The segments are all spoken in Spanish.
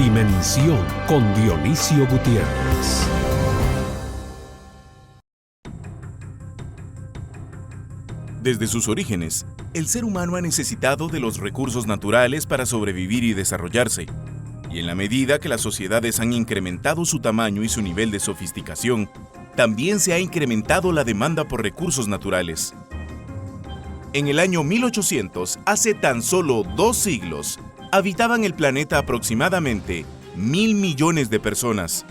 Dimensión con Dionisio Gutiérrez. Desde sus orígenes, el ser humano ha necesitado de los recursos naturales para sobrevivir y desarrollarse. Y en la medida que las sociedades han incrementado su tamaño y su nivel de sofisticación, también se ha incrementado la demanda por recursos naturales. En el año 1800, hace tan solo 2 siglos, habitaban el planeta aproximadamente 1.000 millones de personas,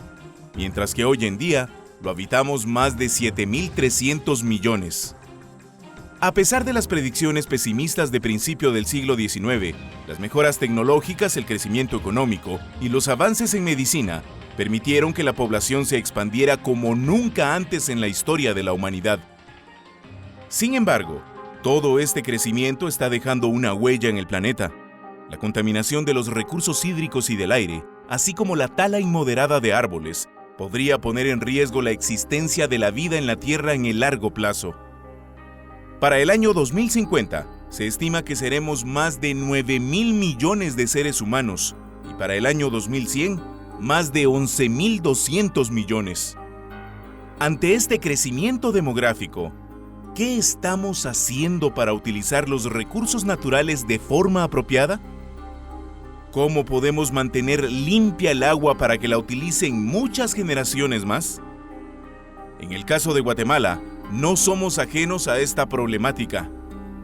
mientras que hoy en día lo habitamos más de 7.300 millones. A pesar de las predicciones pesimistas de principio del siglo XIX, las mejoras tecnológicas, el crecimiento económico y los avances en medicina permitieron que la población se expandiera como nunca antes en la historia de la humanidad. Sin embargo, todo este crecimiento está dejando una huella en el planeta. La contaminación de los recursos hídricos y del aire, así como la tala inmoderada de árboles, podría poner en riesgo la existencia de la vida en la Tierra en el largo plazo. Para el año 2050, se estima que seremos más de 9.000 millones de seres humanos y para el año 2100, más de 11.200 millones. Ante este crecimiento demográfico, ¿qué estamos haciendo para utilizar los recursos naturales de forma apropiada? ¿Cómo podemos mantener limpia el agua para que la utilicen muchas generaciones más? En el caso de Guatemala, no somos ajenos a esta problemática.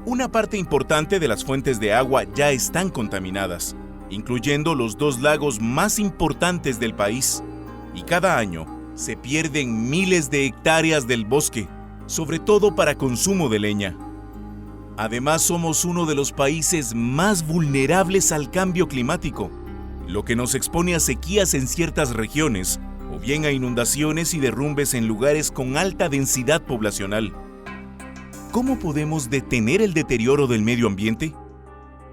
Una parte importante de las fuentes de agua ya están contaminadas, incluyendo los 2 lagos más importantes del país, y cada año se pierden miles de hectáreas del bosque, sobre todo para consumo de leña. Además, somos uno de los países más vulnerables al cambio climático, lo que nos expone a sequías en ciertas regiones, o bien a inundaciones y derrumbes en lugares con alta densidad poblacional. ¿Cómo podemos detener el deterioro del medio ambiente?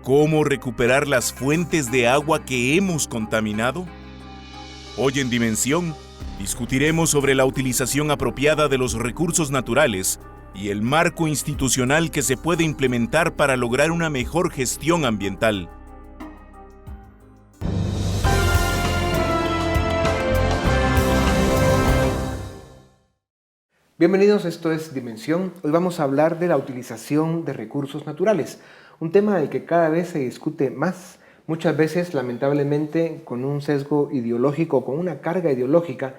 ¿Cómo recuperar las fuentes de agua que hemos contaminado? Hoy en Dimensión, discutiremos sobre la utilización apropiada de los recursos naturales y el marco institucional que se puede implementar para lograr una mejor gestión ambiental. Bienvenidos, esto es Dimensión. Hoy vamos a hablar de la utilización de recursos naturales, un tema del que cada vez se discute más, muchas veces lamentablemente con un sesgo ideológico, con una carga ideológica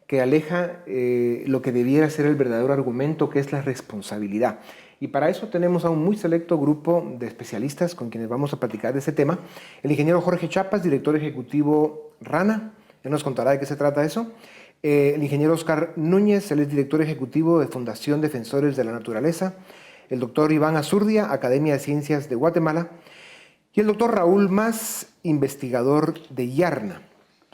que aleja lo que debiera ser el verdadero argumento, que es la responsabilidad. Y para eso tenemos a un muy selecto grupo de especialistas con quienes vamos a platicar de este tema. El ingeniero Jorge Chapas, director ejecutivo RANA, él nos contará de qué se trata eso. El ingeniero Oscar Núñez, él es director ejecutivo de Fundación Defensores de la Naturaleza. El doctor Iván Azurdia, Academia de Ciencias de Guatemala. Y el doctor Raúl Mas, investigador de YARNA.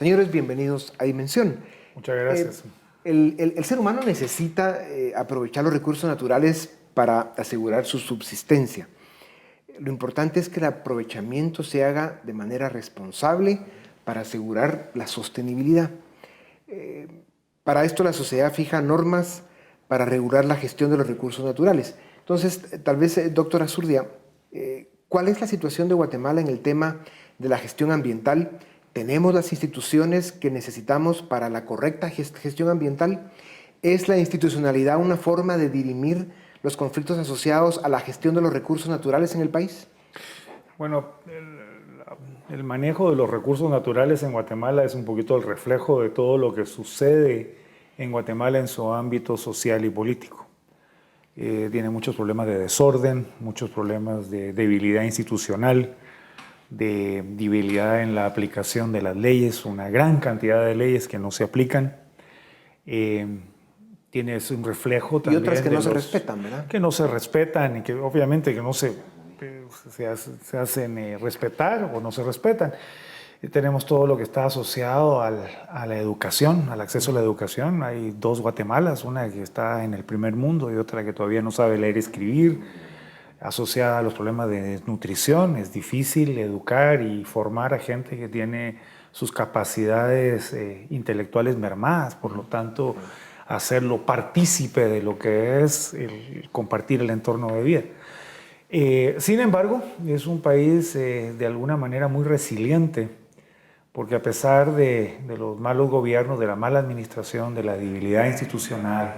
Señores, bienvenidos a Dimensión. Muchas gracias. El ser humano necesita aprovechar los recursos naturales para asegurar su subsistencia. Lo importante es que el aprovechamiento se haga de manera responsable para asegurar la sostenibilidad. Para esto la sociedad fija normas para regular la gestión de los recursos naturales. Entonces, tal vez, doctor Azurdia, ¿cuál es la situación de Guatemala en el tema de la gestión ambiental? ¿Tenemos las instituciones que necesitamos para la correcta gestión ambiental? ¿Es la institucionalidad una forma de dirimir los conflictos asociados a la gestión de los recursos naturales en el país? Bueno, el manejo de los recursos naturales en Guatemala es un poquito el reflejo de todo lo que sucede en Guatemala en su ámbito social y político. Tiene muchos problemas de desorden, muchos problemas de debilidad institucional, de debilidad en la aplicación de las leyes, una gran cantidad de leyes que no se aplican. Tiene un reflejo también. Y otras que no se respetan, ¿verdad? Que no se respetan y que obviamente que no se hacen respetar o no se respetan. Tenemos todo lo que está asociado a la educación, al acceso a la educación. Hay 2 Guatemalas, una que está en el primer mundo y otra que todavía no sabe leer y escribir, asociada a los problemas de desnutrición. Es difícil educar y formar a gente que tiene sus capacidades intelectuales mermadas, por lo tanto, hacerlo partícipe de lo que es el compartir el entorno de vida. Sin embargo, es un país de alguna manera muy resiliente, porque a pesar de los malos gobiernos, de la mala administración, de la debilidad institucional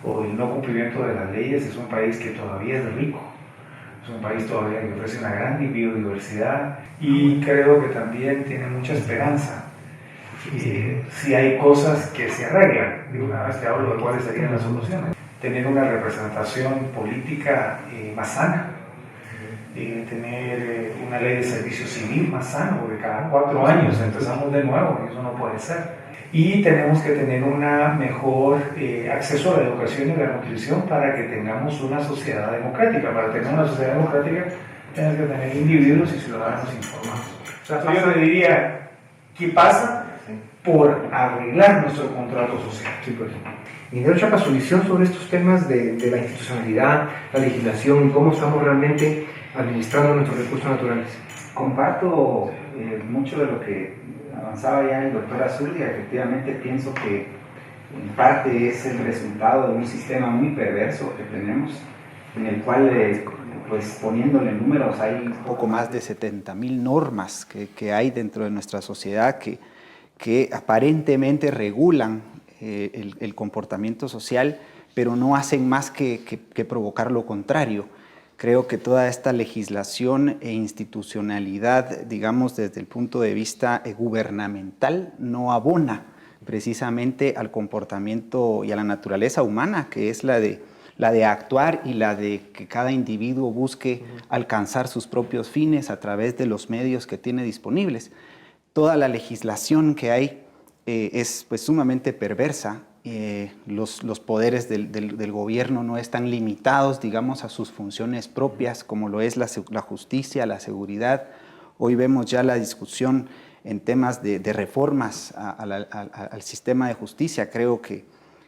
o del no cumplimiento de las leyes, es un país que todavía es rico, es un país todavía que ofrece una gran biodiversidad y creo que también tiene mucha esperanza. Si hay cosas que se arreglan, de una vez te hablo de cuáles serían las soluciones. Tener una representación política más sana, tener una ley de servicio civil más sana, porque cada 4 años empezamos de nuevo y eso no puede ser. Y tenemos que tener un mejor acceso a la educación y a la nutrición para que tengamos una sociedad democrática. Para tener una sociedad democrática tenemos que tener individuos y ciudadanos informados. O sea, yo le diría, ¿qué pasa? Por arreglar nuestro contrato social. Sí, pues. Ingeniero Chapa, su visión sobre estos temas de la institucionalidad, la legislación y cómo estamos realmente administrando nuestros recursos naturales. Comparto mucho de lo que avanzaba ya el doctor Azurdia. Efectivamente pienso que en parte es el resultado de un sistema muy perverso que tenemos, en el cual, pues poniéndole números, hay un poco más de 70.000 normas que hay dentro de nuestra sociedad que aparentemente regulan el comportamiento social, pero no hacen más que provocar lo contrario. Creo que toda esta legislación e institucionalidad, digamos, desde el punto de vista gubernamental, no abona precisamente al comportamiento y a la naturaleza humana, que es la de actuar y la de que cada individuo busque alcanzar sus propios fines a través de los medios que tiene disponibles. Toda la legislación que hay es pues sumamente perversa. Los poderes del gobierno no están limitados, digamos, a sus funciones propias, como lo es la justicia, la seguridad. Hoy vemos ya la discusión en temas de reformas al sistema de justicia. Creo que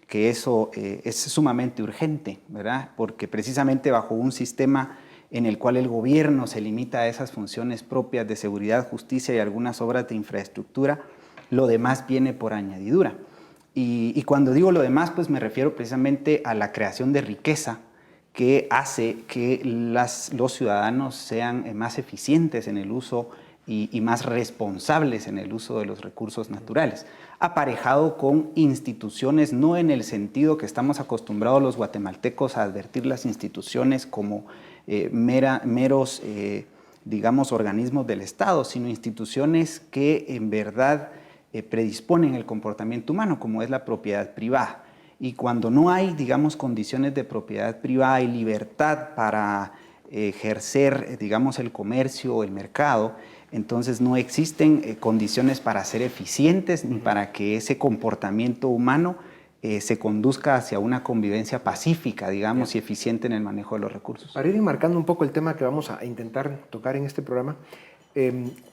eso es sumamente urgente, ¿verdad? Porque precisamente bajo un sistema en el cual el gobierno se limita a esas funciones propias de seguridad, justicia y algunas obras de infraestructura, lo demás viene por añadidura. Y cuando digo lo demás, pues me refiero precisamente a la creación de riqueza que hace que los ciudadanos sean más eficientes en el uso y más responsables en el uso de los recursos naturales, aparejado con instituciones, no en el sentido que estamos acostumbrados los guatemaltecos a advertir las instituciones como meros, digamos, organismos del Estado, sino instituciones que en verdad predisponen el comportamiento humano, como es la propiedad privada. Y cuando no hay, digamos, condiciones de propiedad privada y libertad para ejercer, digamos, el comercio o el mercado, entonces no existen condiciones para ser eficientes ni para que ese comportamiento humano se conduzca hacia una convivencia pacífica, digamos, y eficiente en el manejo de los recursos. Para ir enmarcando un poco el tema que vamos a intentar tocar en este programa,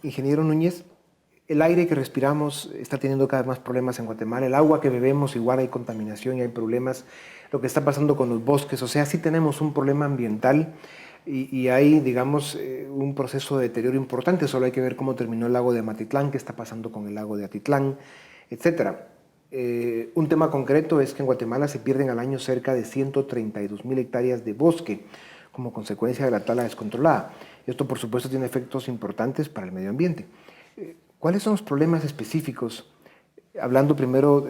ingeniero Núñez, el aire que respiramos está teniendo cada vez más problemas en Guatemala, el agua que bebemos igual hay contaminación y hay problemas, lo que está pasando con los bosques, o sea, sí tenemos un problema ambiental y hay, digamos, un proceso de deterioro importante. Solo hay que ver cómo terminó el lago de Amatitlán, qué está pasando con el lago de Atitlán, etc. Un tema concreto es que en Guatemala se pierden al año cerca de 132.000 hectáreas de bosque como consecuencia de la tala descontrolada. Esto, por supuesto, tiene efectos importantes para el medio ambiente. ¿Cuáles son los problemas específicos? Hablando primero,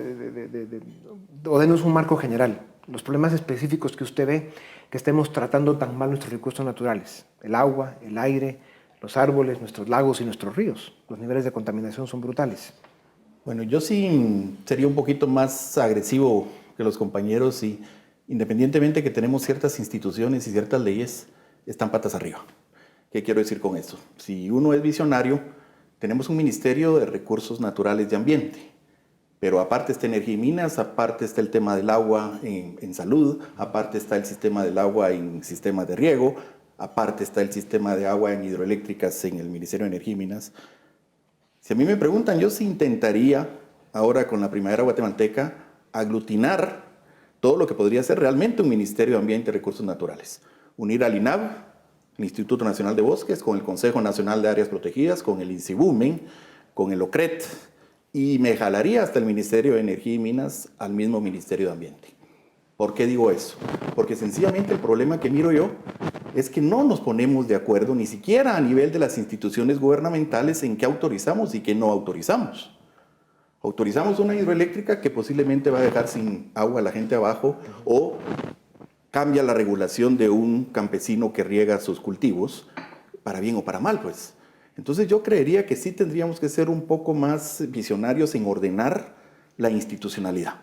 o denos un marco general, los problemas específicos que usted ve que estemos tratando tan mal nuestros recursos naturales, el agua, el aire, los árboles, nuestros lagos y nuestros ríos. Los niveles de contaminación son brutales. Bueno, yo sí sería un poquito más agresivo que los compañeros y independientemente que tenemos ciertas instituciones y ciertas leyes, están patas arriba. ¿Qué quiero decir con eso? Si uno es visionario, tenemos un Ministerio de Recursos Naturales y Ambiente, pero aparte está Energía y Minas, aparte está el tema del agua en salud, aparte está el sistema del agua en sistemas de riego, aparte está el sistema de agua en hidroeléctricas en el Ministerio de Energía y Minas. Si a mí me preguntan, yo sí intentaría, ahora con la Primavera Guatemalteca, aglutinar todo lo que podría ser realmente un Ministerio de Ambiente y Recursos Naturales. Unir al INAV, el Instituto Nacional de Bosques, con el Consejo Nacional de Áreas Protegidas, con el INSIBUMEN, con el OCRET, y me jalaría hasta el Ministerio de Energía y Minas al mismo Ministerio de Ambiente. ¿Por qué digo eso? Porque sencillamente el problema que miro yo es que no nos ponemos de acuerdo ni siquiera a nivel de las instituciones gubernamentales en qué autorizamos y qué no autorizamos. Autorizamos una hidroeléctrica que posiblemente va a dejar sin agua a la gente abajo o cambia la regulación de un campesino que riega sus cultivos, para bien o para mal, pues. Entonces yo creería que sí tendríamos que ser un poco más visionarios en ordenar la institucionalidad.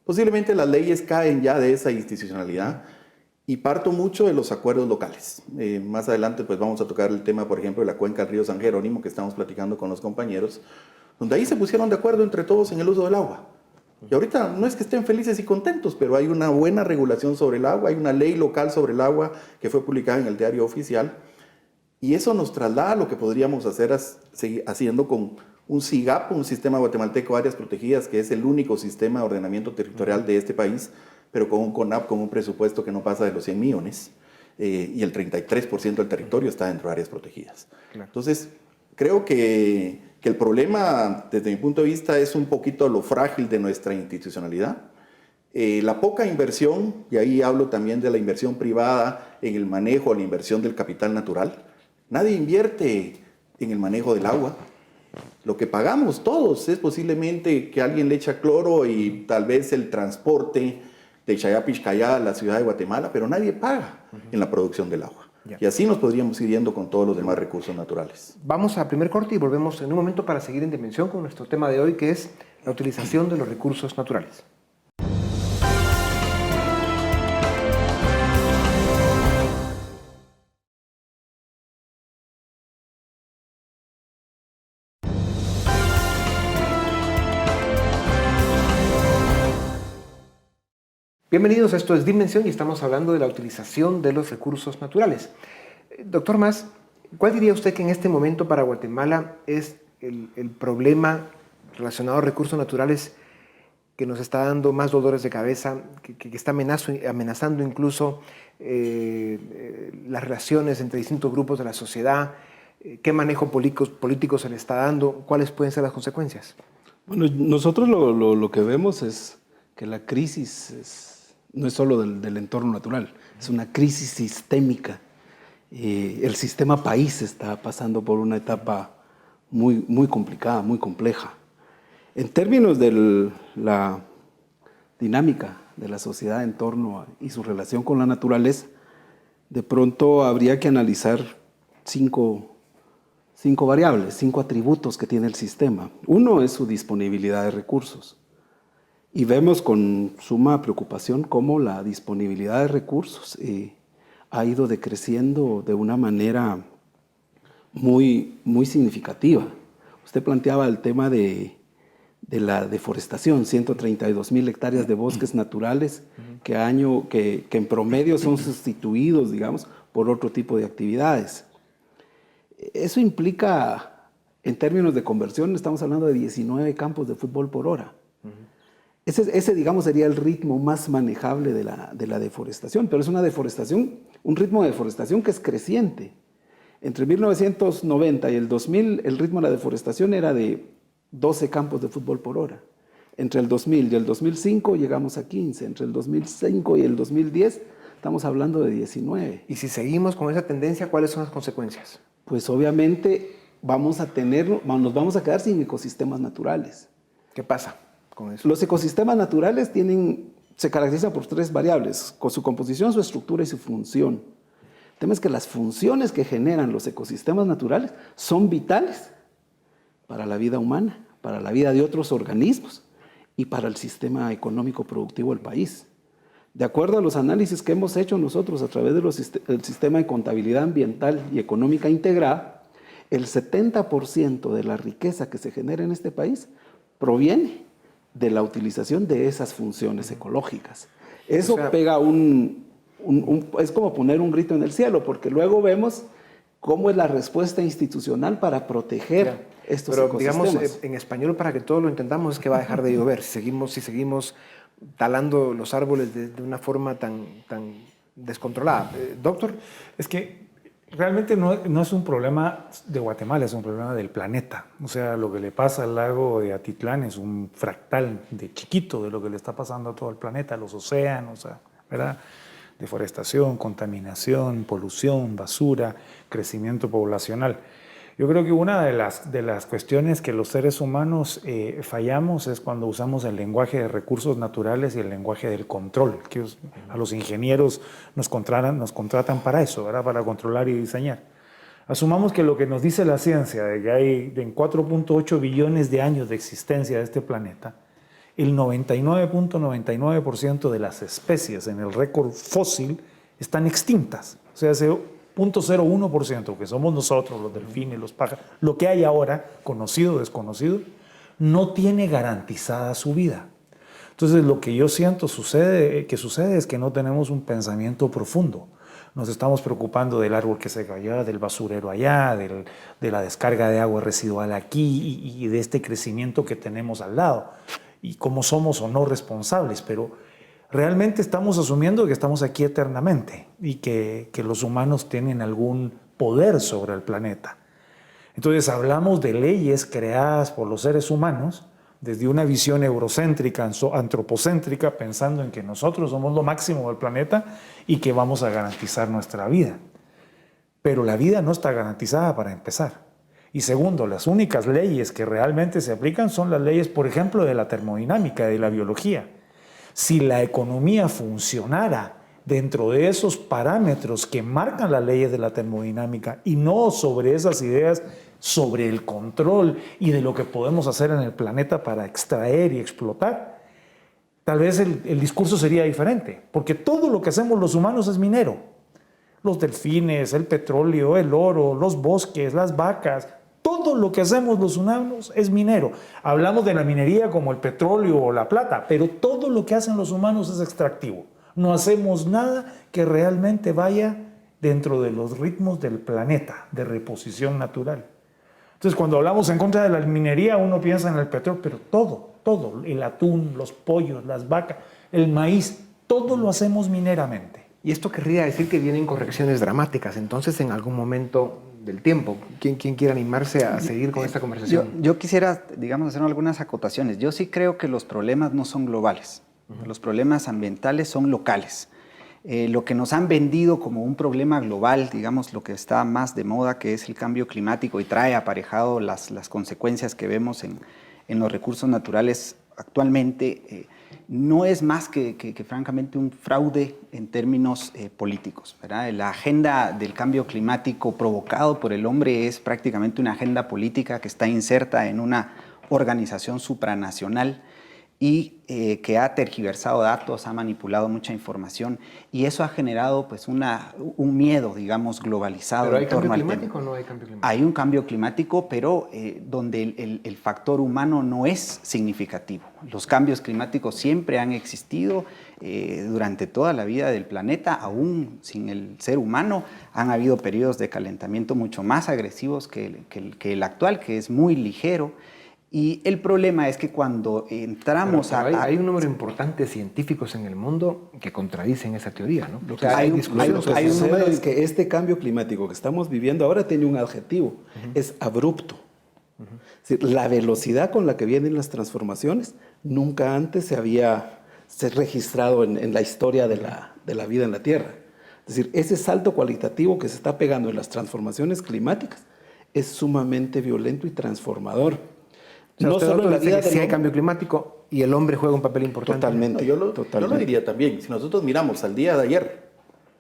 Posiblemente las leyes caen ya de esa institucionalidad y parto mucho de los acuerdos locales. Más adelante pues vamos a tocar el tema, por ejemplo, de la cuenca del río San Jerónimo, que estamos platicando con los compañeros, donde ahí se pusieron de acuerdo entre todos en el uso del agua. Y ahorita no es que estén felices y contentos, pero hay una buena regulación sobre el agua, hay una ley local sobre el agua que fue publicada en el Diario Oficial, y eso nos traslada a lo que podríamos hacer haciendo con un SIGAP, un Sistema Guatemalteco de Áreas Protegidas, que es el único sistema de ordenamiento territorial de este país, pero con un CONAP, con un presupuesto que no pasa de los 100 millones, y el 33% del territorio está dentro de áreas protegidas. Claro. Entonces, creo que el problema, desde mi punto de vista, es un poquito lo frágil de nuestra institucionalidad. La poca inversión, y ahí hablo también de la inversión privada en el manejo, la inversión del capital natural. Nadie invierte en el manejo del agua. Lo que pagamos todos es posiblemente que alguien le echa cloro y tal vez el transporte de Chayapixcayá a la ciudad de Guatemala, pero nadie paga en la producción del agua. Ya. Y así nos podríamos ir yendo con todos los demás recursos naturales. Vamos a primer corte y volvemos en un momento para seguir en dimensión con nuestro tema de hoy, que es la utilización de los recursos naturales. Bienvenidos, esto es Dimensión y estamos hablando de la utilización de los recursos naturales. Doctor Mas, ¿cuál diría usted que en este momento para Guatemala es el problema relacionado a recursos naturales que nos está dando más dolores de cabeza, que está amenazando incluso las relaciones entre distintos grupos de la sociedad? ¿Qué manejo político se le está dando? ¿Cuáles pueden ser las consecuencias? Bueno, nosotros lo que vemos es que la crisis no es solo del entorno natural, es una crisis sistémica. El sistema país está pasando por una etapa muy complicada, muy compleja. En términos de la dinámica de la sociedad en torno y su relación con la naturaleza, de pronto habría que analizar cinco variables, 5 atributos que tiene el sistema. Uno es su disponibilidad de recursos. Y vemos con suma preocupación cómo la disponibilidad de recursos ha ido decreciendo de una manera muy significativa. Usted planteaba el tema de la deforestación, 132,000 hectáreas de bosques naturales que en promedio son sustituidos, digamos, por otro tipo de actividades. Eso implica, en términos de conversión, estamos hablando de 19 campos de fútbol por hora. Ese, digamos, sería el ritmo más manejable de la deforestación, pero es un ritmo de deforestación que es creciente. Entre 1990 y el 2000, el ritmo de la deforestación era de 12 campos de fútbol por hora. Entre el 2000 y el 2005 llegamos a 15. Entre el 2005 y el 2010 estamos hablando de 19. Y si seguimos con esa tendencia, ¿cuáles son las consecuencias? Pues obviamente nos vamos a quedar sin ecosistemas naturales. ¿Qué pasa con eso? Los ecosistemas naturales se caracterizan por 3 variables: con su composición, su estructura y su función. El tema es que las funciones que generan los ecosistemas naturales son vitales para la vida humana, para la vida de otros organismos y para el sistema económico productivo del país. De acuerdo a los análisis que hemos hecho nosotros a través del sistema de contabilidad ambiental y económica integrada, el 70% de la riqueza que se genera en este país proviene de la utilización de esas funciones ecológicas. Eso pega es como poner un grito en el cielo, porque luego vemos cómo es la respuesta institucional para proteger estos ecosistemas. Digamos, en español, para que todos lo entendamos, es que va a dejar de llover si seguimos talando los árboles de una forma tan descontrolada. Doctor. Es que realmente no es un problema de Guatemala, es un problema del planeta. O sea, lo que le pasa al lago de Atitlán es un fractal de chiquito de lo que le está pasando a todo el planeta, a los océanos, ¿verdad? deforestación, contaminación, polución, basura, crecimiento poblacional. Yo creo que una de las cuestiones que los seres humanos fallamos es cuando usamos el lenguaje de recursos naturales y el lenguaje del control, que a los ingenieros nos contratan para eso, ¿verdad? Para controlar y diseñar. Asumamos que lo que nos dice la ciencia, de que hay en 4.8 billones de años de existencia de este planeta, el 99.99% de las especies en el récord fósil están extintas. O sea, ese 0.01%, que somos nosotros, los delfines, los pájaros, lo que hay ahora, conocido o desconocido, no tiene garantizada su vida. Entonces, lo que yo siento sucede es que no tenemos un pensamiento profundo. Nos estamos preocupando del árbol que se cayó, del basurero allá, de la descarga de agua residual aquí y de este crecimiento que tenemos al lado. Y cómo somos o no responsables, pero realmente estamos asumiendo que estamos aquí eternamente y que los humanos tienen algún poder sobre el planeta. Entonces hablamos de leyes creadas por los seres humanos desde una visión eurocéntrica, antropocéntrica, pensando en que nosotros somos lo máximo del planeta y que vamos a garantizar nuestra vida. Pero la vida no está garantizada para empezar. Y segundo, las únicas leyes que realmente se aplican son las leyes, por ejemplo, de la termodinámica, de la biología. Si la economía funcionara dentro de esos parámetros que marcan las leyes de la termodinámica y no sobre esas ideas sobre el control y de lo que podemos hacer en el planeta para extraer y explotar, tal vez el discurso sería diferente, porque todo lo que hacemos los humanos es minero. Los delfines, el petróleo, el oro, los bosques, las vacas, todo lo que hacemos los humanos es minero. Hablamos de la minería como el petróleo o la plata, pero todo lo que hacen los humanos es extractivo. No hacemos nada que realmente vaya dentro de los ritmos del planeta, de reposición natural. Entonces, cuando hablamos en contra de la minería, uno piensa en el petróleo, pero todo, el atún, los pollos, las vacas, el maíz, todo lo hacemos mineramente. Y esto querría decir que vienen correcciones dramáticas, entonces en algún momento del tiempo. ¿Quién quiere animarse a seguir con esta conversación? Yo quisiera, digamos, hacer algunas acotaciones. Yo sí creo que los problemas no son globales. Los problemas ambientales son locales. Lo que nos han vendido como un problema global, digamos, lo que está más de moda, que es el cambio climático y trae aparejado las consecuencias que vemos en los recursos naturales actualmente, no es más que francamente un fraude en términos políticos, ¿verdad? La agenda del cambio climático provocado por el hombre es prácticamente una agenda política que está inserta en una organización supranacional y que ha tergiversado datos, ha manipulado mucha información y eso ha generado pues un miedo, digamos, globalizado. ¿Pero hay cambio climático o no hay cambio climático? Hay un cambio climático, pero donde el factor humano no es significativo. Los cambios climáticos siempre han existido durante toda la vida del planeta, aún sin el ser humano. Han habido periodos de calentamiento mucho más agresivos que el actual, que es muy ligero. Y el problema es que cuando entramos hay un número importante de científicos en el mundo que contradicen esa teoría, ¿no? Lo que sucede es que este cambio climático que estamos viviendo ahora tiene un adjetivo, es abrupto. Es decir, la velocidad con la que vienen las transformaciones nunca antes se había registrado en la historia de la vida en la Tierra. Es decir, ese salto cualitativo que se está pegando en las transformaciones climáticas es sumamente violento y transformador. O sea, no solo en la vida sí hay cambio climático y el hombre juega un papel importante. Totalmente. Yo lo diría también. Si nosotros miramos al día de ayer,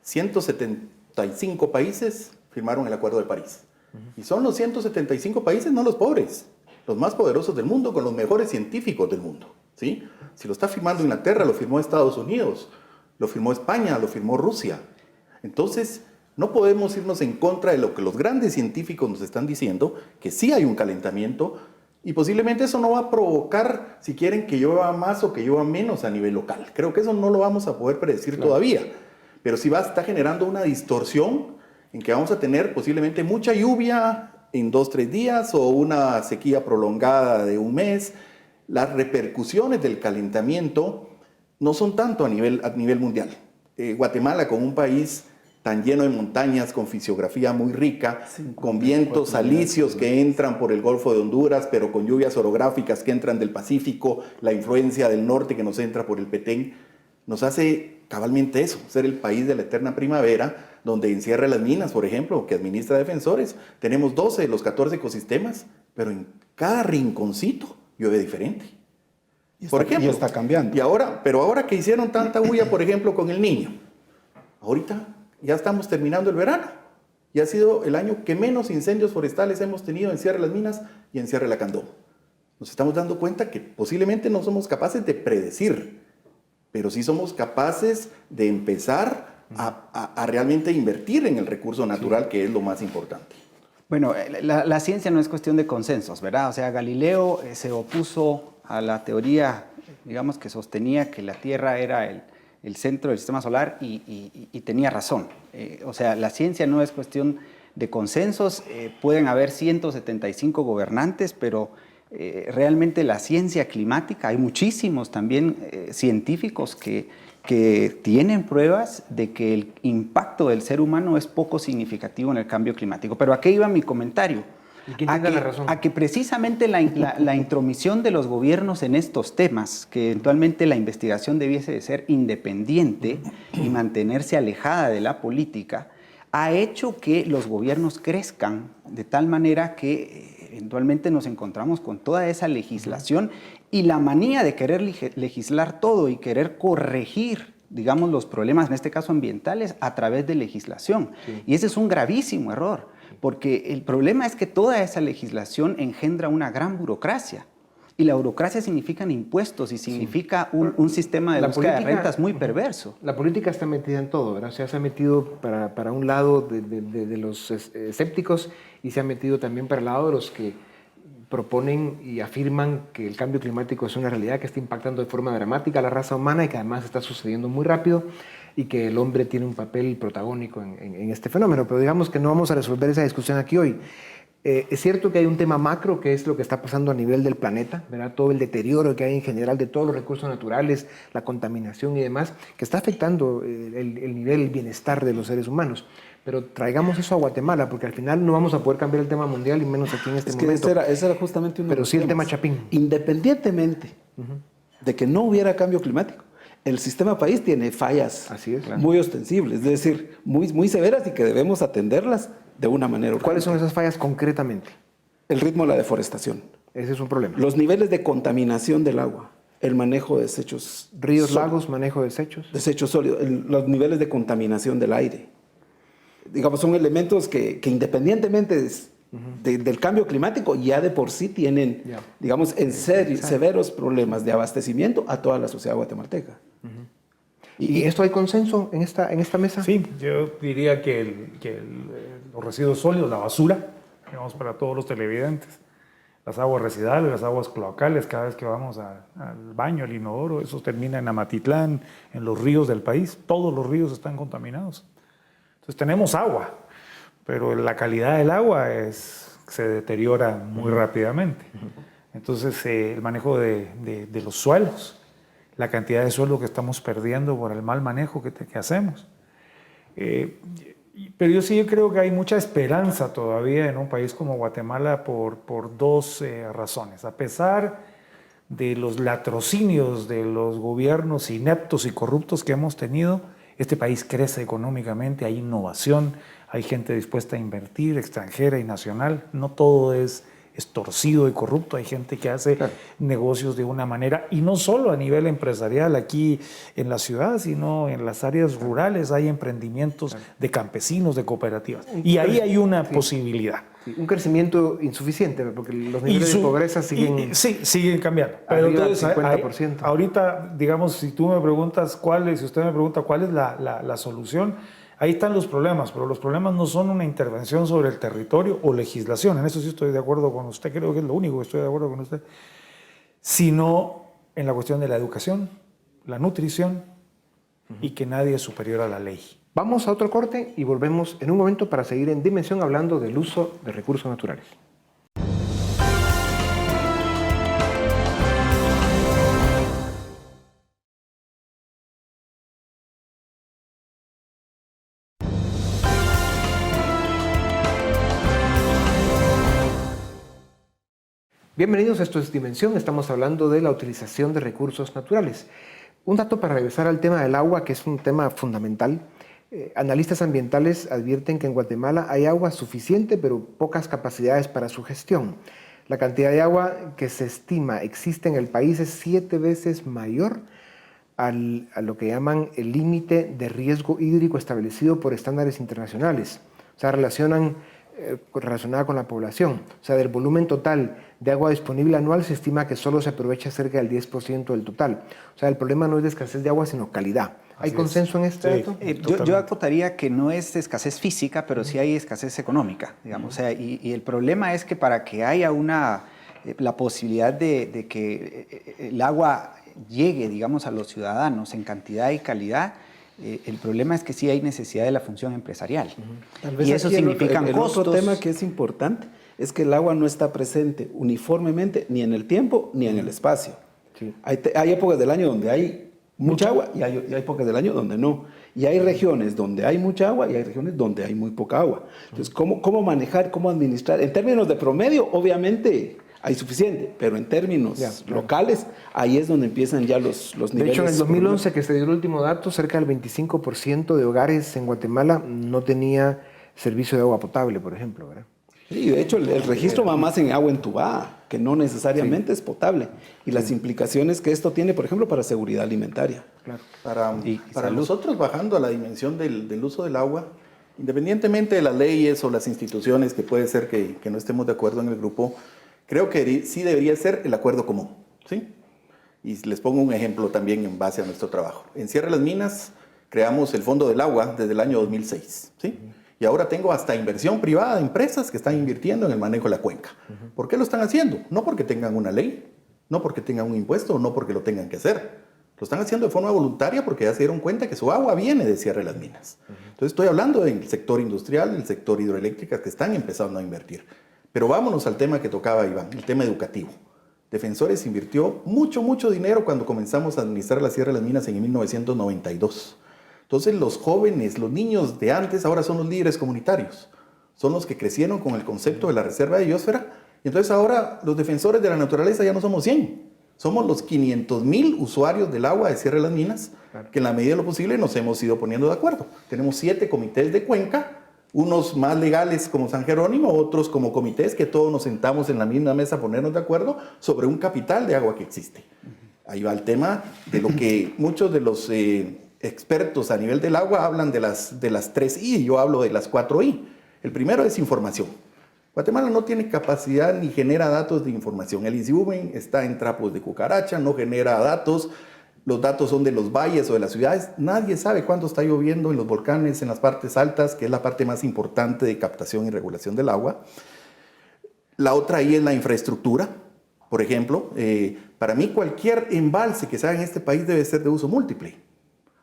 175 países firmaron el Acuerdo de París. Y son los 175 países, no los pobres, los más poderosos del mundo, con los mejores científicos del mundo, ¿sí? Si lo está firmando Inglaterra, lo firmó Estados Unidos, lo firmó España, lo firmó Rusia. Entonces, no podemos irnos en contra de lo que los grandes científicos nos están diciendo, que sí hay un calentamiento. Y posiblemente eso no va a provocar, si quieren, que llueva más o que llueva menos a nivel local. Creo que eso no lo vamos a poder predecir todavía. Pero sí está generando una distorsión en que vamos a tener posiblemente mucha lluvia en 2-3 días o una sequía prolongada de un mes. Las repercusiones del calentamiento no son tanto a nivel mundial. Guatemala, como un país tan lleno de montañas, con fisiografía muy rica, con vientos alisios que entran por el Golfo de Honduras, pero con lluvias orográficas que entran del Pacífico, la influencia del norte que nos entra por el Petén. nos hace cabalmente eso, ser el país de la eterna primavera, donde en Sierra de las Minas, por ejemplo, que administra Defensores, tenemos 12 de los 14 ecosistemas, pero en cada rinconcito llueve diferente. Por ejemplo, y está cambiando. Pero ahora que hicieron tanta bulla, por ejemplo, con el Niño, ahorita ya estamos terminando el verano y ha sido el año que menos incendios forestales hemos tenido en Sierra de las Minas y en Sierra de la Candó. Nos estamos dando cuenta que posiblemente no somos capaces de predecir, pero sí somos capaces de empezar a realmente invertir en el recurso natural, que es lo más importante. Bueno, la ciencia no es cuestión de consensos, ¿verdad? O sea, Galileo se opuso a la teoría, digamos, que sostenía que la Tierra era el centro del sistema solar y tenía razón. O sea, la ciencia no es cuestión de consensos, pueden haber 175 gobernantes, pero realmente la ciencia climática, hay muchísimos también científicos que tienen pruebas de que el impacto del ser humano es poco significativo en el cambio climático. Pero ¿a qué iba mi comentario? A que precisamente la intromisión de los gobiernos en estos temas, que eventualmente la investigación debiese de ser independiente y mantenerse alejada de la política, ha hecho que los gobiernos crezcan de tal manera que eventualmente nos encontramos con toda esa legislación y la manía de querer legislar todo y querer corregir, digamos, los problemas, en este caso ambientales, a través de legislación. Sí. Y ese es un gravísimo error, porque el problema es que toda esa legislación engendra una gran burocracia. Y la burocracia significan impuestos y significa un sistema de búsqueda de rentas muy perverso. La política está metida en todo, ¿verdad? O sea, se ha metido para un lado de los escépticos y se ha metido también para el lado de los que proponen y afirman que el cambio climático es una realidad que está impactando de forma dramática a la raza humana y que además está sucediendo muy rápido y que el hombre tiene un papel protagónico en este fenómeno. Pero digamos que no vamos a resolver esa discusión aquí hoy. Es cierto que hay un tema macro, que es lo que está pasando a nivel del planeta, ¿verdad? Todo el deterioro que hay en general de todos los recursos naturales, la contaminación y demás, que está afectando el nivel, el bienestar de los seres humanos. Pero traigamos eso a Guatemala, porque al final no vamos a poder cambiar el tema mundial y menos aquí en este momento. Ese era justamente uno de los sí el temas. tema Chapín. Independientemente de que no hubiera cambio climático, el sistema país tiene fallas muy ostensibles, es decir, muy severas y que debemos atenderlas de una manera urgente. ¿Cuáles son esas fallas concretamente? El ritmo de la deforestación. Ese es un problema. Los niveles de contaminación del agua, el manejo de desechos. Ríos, lagos, manejo de desechos. Desechos sólidos, los niveles de contaminación del aire. Digamos, son elementos que independientemente del cambio climático ya de por sí tienen, digamos, en serio, severos problemas de abastecimiento a toda la sociedad guatemalteca. ¿Y esto hay consenso en esta mesa? Sí, yo diría que los residuos sólidos, la basura, digamos para todos los televidentes, las aguas residuales, las aguas cloacales, cada vez que vamos al baño, al inodoro, eso termina en Amatitlán, en los ríos del país, todos los ríos están contaminados. Entonces tenemos agua, pero la calidad del agua se deteriora muy rápidamente. Entonces el manejo de los suelos, la cantidad de suelo que estamos perdiendo por el mal manejo que hacemos. Pero yo sí creo que hay mucha esperanza todavía en un país como Guatemala por dos razones. A pesar de los latrocinios de los gobiernos ineptos y corruptos que hemos tenido, este país crece económicamente, hay innovación, hay gente dispuesta a invertir, extranjera y nacional. No todo es torcido y corrupto, hay gente que hace negocios de una manera, y no solo a nivel empresarial aquí en la ciudad, sino en las áreas rurales hay emprendimientos de campesinos, de cooperativas, y ahí hay una posibilidad. Sí, un crecimiento insuficiente, porque los niveles de pobreza siguen... siguen cambiando. Pero entonces, 50%. Ahorita, digamos, si tú me preguntas si usted me pregunta cuál es la solución, ahí están los problemas, pero los problemas no son una intervención sobre el territorio o legislación, en eso sí estoy de acuerdo con usted, creo que es lo único que estoy de acuerdo con usted, sino en la cuestión de la educación, la nutrición y que nadie es superior a la ley. Vamos a otro corte y volvemos en un momento para seguir en Dimensión hablando del uso de recursos naturales. Bienvenidos, esto es Dimensión, estamos hablando de la utilización de recursos naturales. Un dato para regresar al tema del agua, que es un tema fundamental. Analistas ambientales advierten que en Guatemala hay agua suficiente, pero pocas capacidades para su gestión. La cantidad de agua que se estima existe en el país es 7 veces mayor a lo que llaman el límite de riesgo hídrico establecido por estándares internacionales. O sea, relacionada con la población. O sea, del volumen total de agua disponible anual se estima que solo se aprovecha cerca del 10% del total. O sea, el problema no es de escasez de agua, sino calidad. ¿Hay consenso en este dato? Yo acotaría que no es escasez física, pero sí hay escasez económica, digamos. O sea, y el problema es que para que haya la posibilidad de que el agua llegue, digamos, a los ciudadanos en cantidad y calidad, el problema es que sí hay necesidad de la función empresarial. Tal vez y eso significa costos. Otro tema que es importante es que el agua no está presente uniformemente ni en el tiempo ni en el espacio. Sí. Hay épocas del año donde hay mucha agua y hay épocas del año donde no. Y hay regiones donde hay mucha agua y hay regiones donde hay muy poca agua. Entonces, ¿cómo manejar, cómo administrar? En términos de promedio, obviamente hay suficiente, pero en términos locales, ahí es donde empiezan ya los niveles. De hecho, en el 2011, que se dio el último dato, cerca del 25% de hogares en Guatemala no tenía servicio de agua potable, por ejemplo, ¿verdad? Sí, de hecho, el registro va más en agua entubada, que no necesariamente es potable. Y las implicaciones que esto tiene, por ejemplo, para seguridad alimentaria. Claro. Para nosotros, bajando a la dimensión del uso del agua, independientemente de las leyes o las instituciones que puede ser que no estemos de acuerdo en el grupo, creo que sí debería ser el acuerdo común, ¿sí? Y les pongo un ejemplo también en base a nuestro trabajo. En Sierra de las Minas creamos el Fondo del Agua desde el año 2006, ¿sí? Y ahora tengo hasta inversión privada de empresas que están invirtiendo en el manejo de la cuenca. ¿Por qué lo están haciendo? No porque tengan una ley, no porque tengan un impuesto, no porque lo tengan que hacer. Lo están haciendo de forma voluntaria porque ya se dieron cuenta que su agua viene de Sierra de las Minas. Entonces estoy hablando del sector industrial, el sector hidroeléctrico, que están empezando a invertir. Pero vámonos al tema que tocaba Iván, el tema educativo. Defensores invirtió mucho dinero cuando comenzamos a administrar la Sierra de las Minas en 1992. Entonces los jóvenes, los niños de antes, ahora son los líderes comunitarios. Son los que crecieron con el concepto de la reserva de biosfera. Y entonces ahora los defensores de la naturaleza ya no somos 100. Somos los 500,000 usuarios del agua de Sierra de las Minas, que en la medida de lo posible nos hemos ido poniendo de acuerdo. Tenemos 7 comités de cuenca, unos más legales como San Jerónimo, otros como comités, que todos nos sentamos en la misma mesa a ponernos de acuerdo sobre un capital de agua que existe. Ahí va el tema de lo que muchos de los expertos a nivel del agua hablan de las 3 I, y yo hablo de las 4 I. El primero es información. Guatemala no tiene capacidad ni genera datos de información. El INSIUMEN está en trapos de cucaracha, no genera datos. Los datos son de los valles o de las ciudades. Nadie sabe cuánto está lloviendo en los volcanes, en las partes altas, que es la parte más importante de captación y regulación del agua. La otra ahí es la infraestructura. Por ejemplo, para mí cualquier embalse que se haga en este país debe ser de uso múltiple.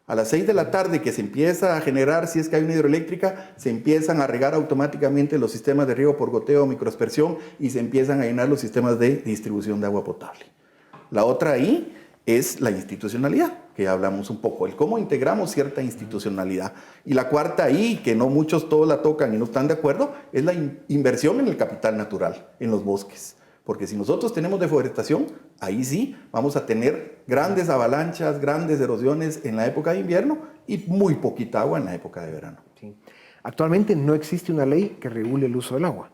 A las 6 de la tarde que se empieza a generar, si es que hay una hidroeléctrica, se empiezan a regar automáticamente los sistemas de riego por goteo o microaspersión y se empiezan a llenar los sistemas de distribución de agua potable. La otra ahí es la institucionalidad, que ya hablamos un poco, el cómo integramos cierta institucionalidad. Y la cuarta ahí, que no muchos todos la tocan y no están de acuerdo, es la inversión en el capital natural, en los bosques. Porque si nosotros tenemos deforestación, ahí sí vamos a tener grandes avalanchas, grandes erosiones en la época de invierno y muy poquita agua en la época de verano. Sí. Actualmente no existe una ley que regule el uso del agua,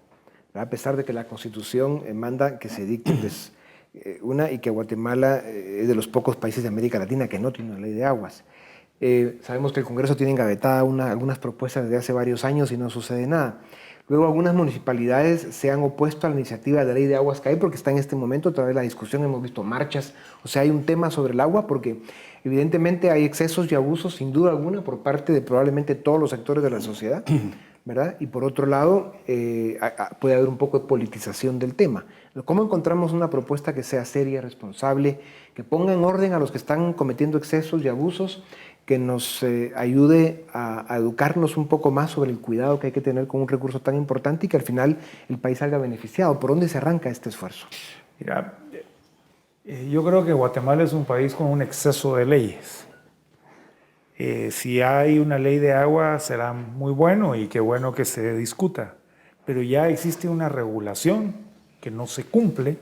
¿verdad? A pesar de que la Constitución manda que se dicte una, y que Guatemala es de los pocos países de América Latina que no tiene una ley de aguas. Sabemos que el Congreso tiene engavetada algunas propuestas desde hace varios años y no sucede nada. Luego algunas municipalidades se han opuesto a la iniciativa de ley de aguas que hay porque está en este momento todavía la discusión, hemos visto marchas, o sea, hay un tema sobre el agua porque evidentemente hay excesos y abusos sin duda alguna por parte de probablemente todos los sectores de la sociedad, ¿verdad? Y por otro lado puede haber un poco de politización del tema. ¿Cómo encontramos una propuesta que sea seria, responsable, que ponga en orden a los que están cometiendo excesos y abusos, que nos ayude a educarnos un poco más sobre el cuidado que hay que tener con un recurso tan importante y que al final el país salga beneficiado? ¿Por dónde se arranca este esfuerzo? Mira, yo creo que Guatemala es un país con un exceso de leyes. Si hay una ley de agua será muy bueno y qué bueno que se discuta, pero ya existe una regulación que no se cumple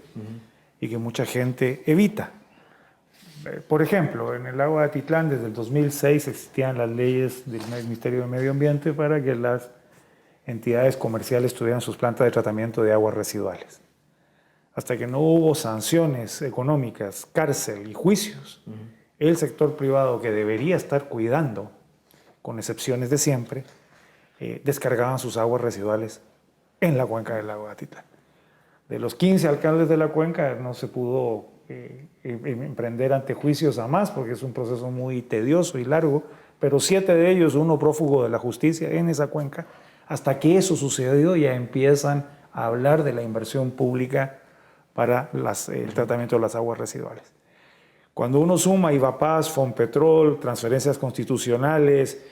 y que mucha gente evita. Por ejemplo, en el lago de Atitlán desde el 2006 existían las leyes del Ministerio de Medio Ambiente para que las entidades comerciales tuvieran sus plantas de tratamiento de aguas residuales. Hasta que no hubo sanciones económicas, cárcel y juicios, el sector privado que debería estar cuidando, con excepciones de siempre, descargaban sus aguas residuales en la cuenca del lago de Atitlán. De los 15 alcaldes de la cuenca no se pudo emprender ante juicios a más porque es un proceso muy tedioso y largo, pero 7 de ellos, uno prófugo de la justicia en esa cuenca. Hasta que eso sucedió ya empiezan a hablar de la inversión pública para el tratamiento de las aguas residuales. Cuando uno suma Ivapaz, Fonpetrol, transferencias constitucionales,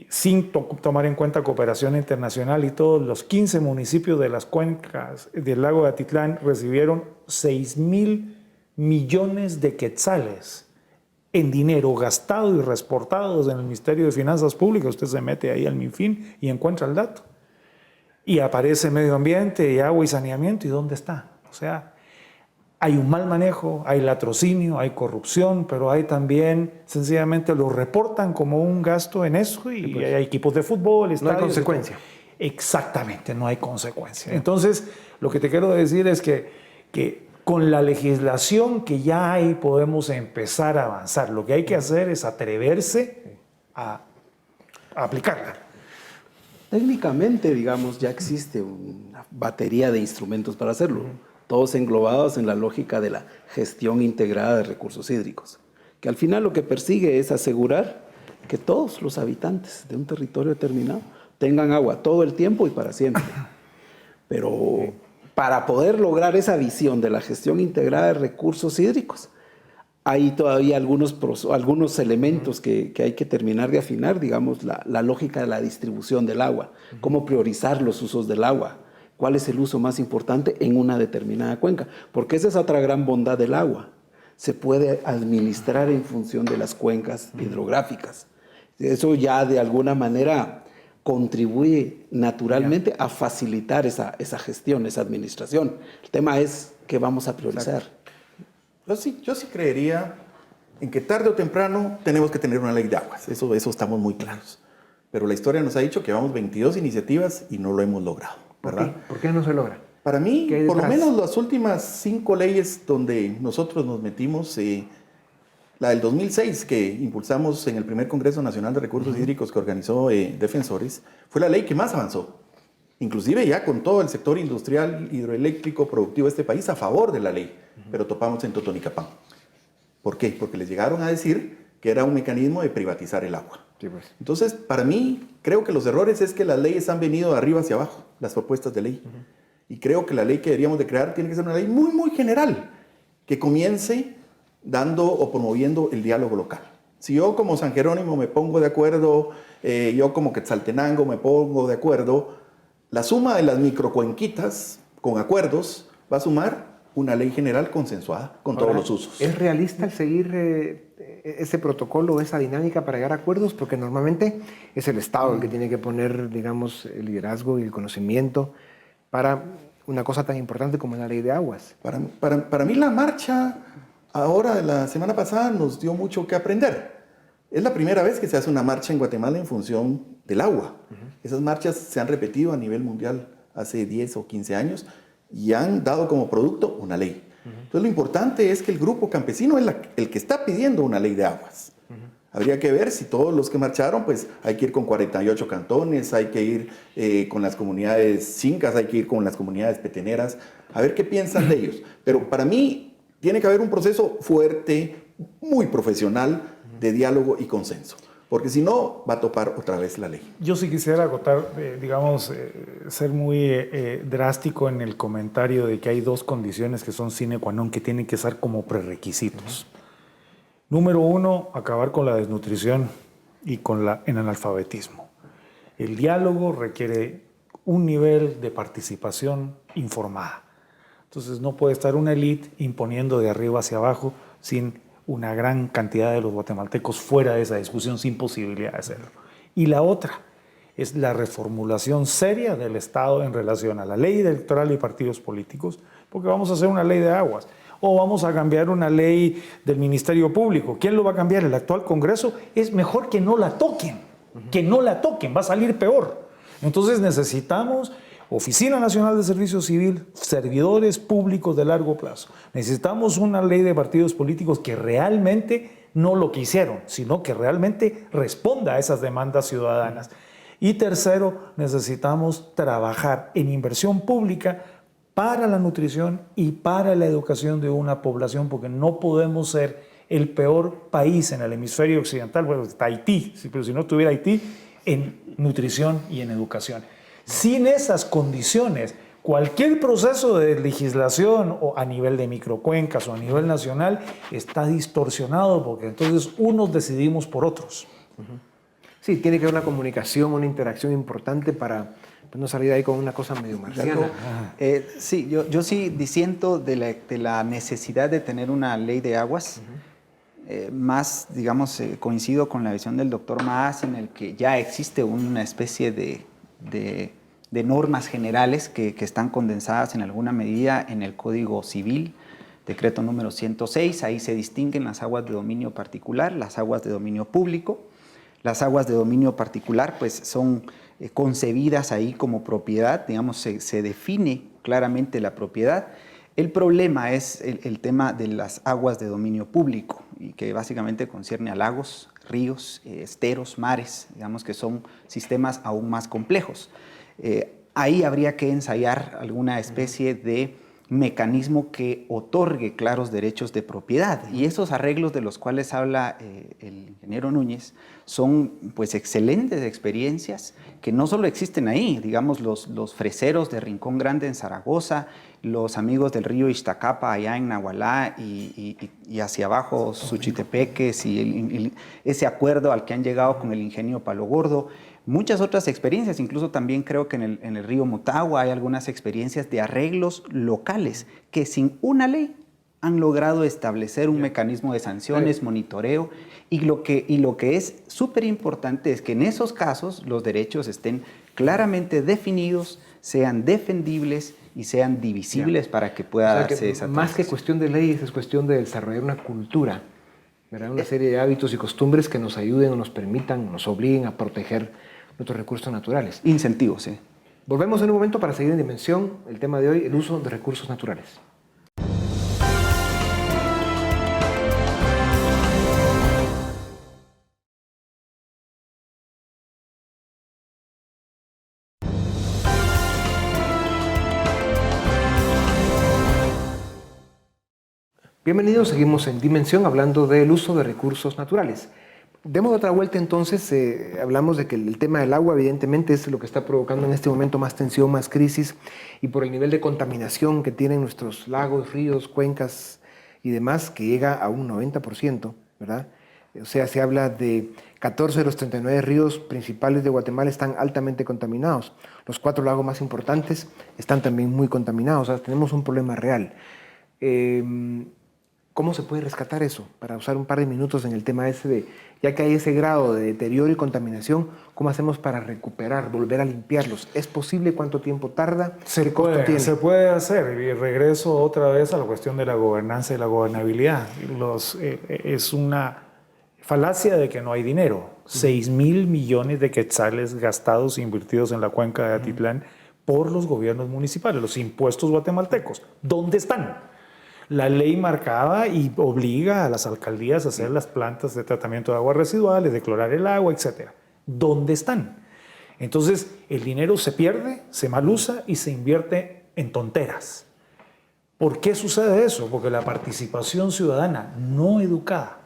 sin tomar en cuenta cooperación internacional y todos los 15 municipios de las cuencas del lago de Atitlán recibieron 6,000 millones de quetzales en dinero gastado y reportados en el Ministerio de Finanzas Públicas. Usted se mete ahí al MinFin y encuentra el dato. Y aparece medio ambiente y agua y saneamiento. ¿Y dónde está? O sea, hay un mal manejo, hay latrocinio, hay corrupción, pero hay también, sencillamente lo reportan como un gasto en eso y pues, hay equipos de fútbol, estadios. No hay consecuencia. Exactamente, no hay consecuencia. Entonces, lo que te quiero decir es que con la legislación que ya hay podemos empezar a avanzar. Lo que hay que hacer es atreverse a aplicarla. Técnicamente, digamos, ya existe una batería de instrumentos para hacerlo, todos englobados en la lógica de la gestión integrada de recursos hídricos, que al final lo que persigue es asegurar que todos los habitantes de un territorio determinado tengan agua todo el tiempo y para siempre. Pero para poder lograr esa visión de la gestión integrada de recursos hídricos, hay todavía algunos elementos que hay que terminar de afinar, digamos, la lógica de la distribución del agua, cómo priorizar los usos del agua, cuál es el uso más importante en una determinada cuenca, porque esa es otra gran bondad del agua. Se puede administrar en función de las cuencas hidrográficas. Eso ya de alguna manera contribuye naturalmente a facilitar esa gestión, esa administración. El tema es qué vamos a priorizar. Yo sí creería en que tarde o temprano tenemos que tener una ley de aguas. Eso estamos muy claros. Pero la historia nos ha dicho que vamos 22 iniciativas y no lo hemos logrado, ¿verdad? ¿Por qué no se logra? Para mí, por lo menos las últimas 5 leyes donde nosotros nos metimos, la del 2006 que impulsamos en el primer Congreso Nacional de Recursos Hídricos que organizó Defensores, fue la ley que más avanzó. Inclusive ya con todo el sector industrial, hidroeléctrico, productivo de este país a favor de la ley, pero topamos en Totonicapán. ¿Por qué? Porque les llegaron a decir que era un mecanismo de privatizar el agua. Sí, pues. Entonces, para mí, creo que los errores es que las leyes han venido de arriba hacia abajo, las propuestas de ley. Y creo que la ley que deberíamos de crear tiene que ser una ley muy, muy general, que comience dando o promoviendo el diálogo local. Si yo como San Jerónimo me pongo de acuerdo, yo como Quetzaltenango me pongo de acuerdo, la suma de las microcuenquitas con acuerdos va a sumar una ley general consensuada con todos los usos. ¿Es realista el seguir ese protocolo, esa dinámica para llegar a acuerdos? Porque normalmente es el Estado el que tiene que poner, digamos, el liderazgo y el conocimiento para una cosa tan importante como la ley de aguas. Para mí la marcha ahora de la semana pasada nos dio mucho que aprender. Es la primera vez que se hace una marcha en Guatemala en función del agua. Esas marchas se han repetido a nivel mundial hace 10 o 15 años y han dado como producto una ley. Entonces lo importante es que el grupo campesino es el que está pidiendo una ley de aguas. Habría que ver si todos los que marcharon, pues hay que ir con 48 cantones, hay que ir con las comunidades chincas, hay que ir con las comunidades peteneras, a ver qué piensan de ellos. Pero para mí tiene que haber un proceso fuerte, muy profesional, de diálogo y consenso. Porque si no, va a topar otra vez la ley. Yo sí quisiera agotar, ser muy drástico en el comentario de que hay 2 condiciones que son sine qua non, que tienen que ser como prerequisitos. Número 1, acabar con la desnutrición y con el analfabetismo. El diálogo requiere un nivel de participación informada. Entonces no puede estar una élite imponiendo de arriba hacia abajo sin una gran cantidad de los guatemaltecos fuera de esa discusión sin posibilidad de hacerlo. Y la otra es la reformulación seria del Estado en relación a la ley electoral y partidos políticos, porque vamos a hacer una ley de aguas. o vamos a cambiar una ley del Ministerio Público. ¿Quién lo va a cambiar? ¿El actual Congreso? Es mejor que no la toquen, va a salir peor. Entonces necesitamos Oficina Nacional de Servicio Civil, servidores públicos de largo plazo. Necesitamos una ley de partidos políticos que realmente no lo que hicieron, sino que realmente responda a esas demandas ciudadanas. Y tercero, necesitamos trabajar en inversión pública para la nutrición y para la educación de una población, porque no podemos ser el peor país en el hemisferio occidental, bueno, está Haití, pero si no tuviera Haití, en nutrición y en educación. Sin esas condiciones, cualquier proceso de legislación o a nivel de microcuencas o a nivel nacional está distorsionado, porque entonces unos decidimos por otros. Sí, tiene que haber una comunicación, una interacción importante para no salir de ahí con una cosa medio marciana. Sí, yo sí disiento de la necesidad de tener una ley de aguas. Más, digamos, coincido con la visión del doctor Maas, en el que ya existe una especie de normas generales que están condensadas en alguna medida en el Código Civil, decreto número 106. Ahí se distinguen las aguas de dominio particular, las aguas de dominio público. Las aguas de dominio particular pues son concebidas ahí como propiedad, digamos, se define claramente la propiedad. El problema es el tema de las aguas de dominio público, y que básicamente concierne a lagos, ríos, esteros, mares, digamos que son sistemas aún más complejos. Ahí habría que ensayar alguna especie de mecanismo que otorgue claros derechos de propiedad, y esos arreglos de los cuales habla el ingeniero Núñez son pues excelentes experiencias que no solo existen ahí, digamos los freseros de Rincón Grande en Zaragoza, los amigos del río Iztacapa allá en Nahualá y hacia abajo Suchitepeques y ese acuerdo al que han llegado con el ingenio Palo Gordo. Muchas otras experiencias, incluso también creo que en el río Motagua hay algunas experiencias de arreglos locales que sin una ley han logrado establecer un mecanismo de sanciones, monitoreo, y lo que es súper importante es que en esos casos los derechos estén claramente definidos, sean defendibles y sean divisibles para que pueda darse esa más que cuestión de leyes, es cuestión de desarrollar una cultura, ¿verdad? Una serie de hábitos y costumbres que nos ayuden o nos permitan, nos obliguen a proteger nuestros recursos naturales. Incentivos, sí. Volvemos en un momento para seguir en Dimensión. El tema de hoy, el uso de recursos naturales. Bienvenidos, seguimos en Dimensión hablando del uso de recursos naturales. Demos otra vuelta entonces, hablamos de que el tema del agua evidentemente es lo que está provocando en este momento más tensión, más crisis, y por el nivel de contaminación que tienen nuestros lagos, ríos, cuencas y demás, que llega a un 90%, ¿verdad? O sea, se habla de 14 de los 39 ríos principales de Guatemala están altamente contaminados. Los 4 lagos más importantes están también muy contaminados, o sea, tenemos un problema real. ¿Cómo se puede rescatar eso? Para usar un par de minutos en el tema ese de, ya que hay ese grado de deterioro y contaminación, ¿cómo hacemos para recuperar, volver a limpiarlos? ¿Es posible? ¿Cuánto tiempo tarda? Se puede hacer, y regreso otra vez a la cuestión de la gobernanza y la gobernabilidad. Es una falacia de que no hay dinero. 6,000 millones de quetzales gastados e invertidos en la cuenca de Atitlán por los gobiernos municipales, los impuestos guatemaltecos. ¿Dónde están? La ley marcaba y obliga a las alcaldías a hacer las plantas de tratamiento de aguas residuales, de clorar el agua, etc. ¿Dónde están? Entonces, el dinero se pierde, se malusa y se invierte en tonteras. ¿Por qué sucede eso? Porque la participación ciudadana no educada,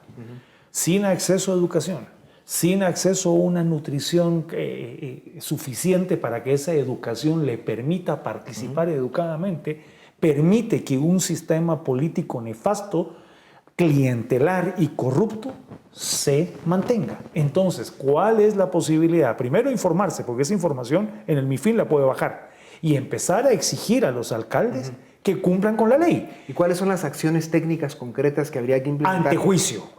sin acceso a educación, sin acceso a una nutrición suficiente para que esa educación le permita participar educadamente, permite que un sistema político nefasto, clientelar y corrupto se mantenga. Entonces, ¿cuál es la posibilidad? Primero, informarse, porque esa información en el MIFIN la puede bajar, y empezar a exigir a los alcaldes que cumplan con la ley. ¿Y cuáles son las acciones técnicas concretas que habría que implementar?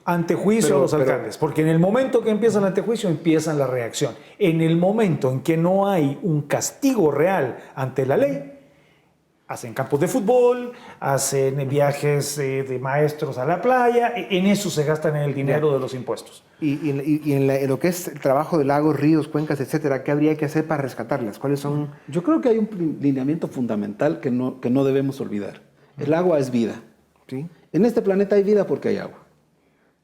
Antejuicio a los alcaldes, porque en el momento que empieza el antejuicio, empieza la reacción. En el momento en que no hay un castigo real ante la ley, hacen campos de fútbol, hacen viajes de maestros a la playa, en eso se gastan el dinero de los impuestos. Y en lo que es el trabajo de lagos, ríos, cuencas, etcétera, ¿qué habría que hacer para rescatarlas? ¿Cuáles son? Yo creo que hay un lineamiento fundamental que no debemos olvidar. El agua es vida. Sí. En este planeta hay vida porque hay agua.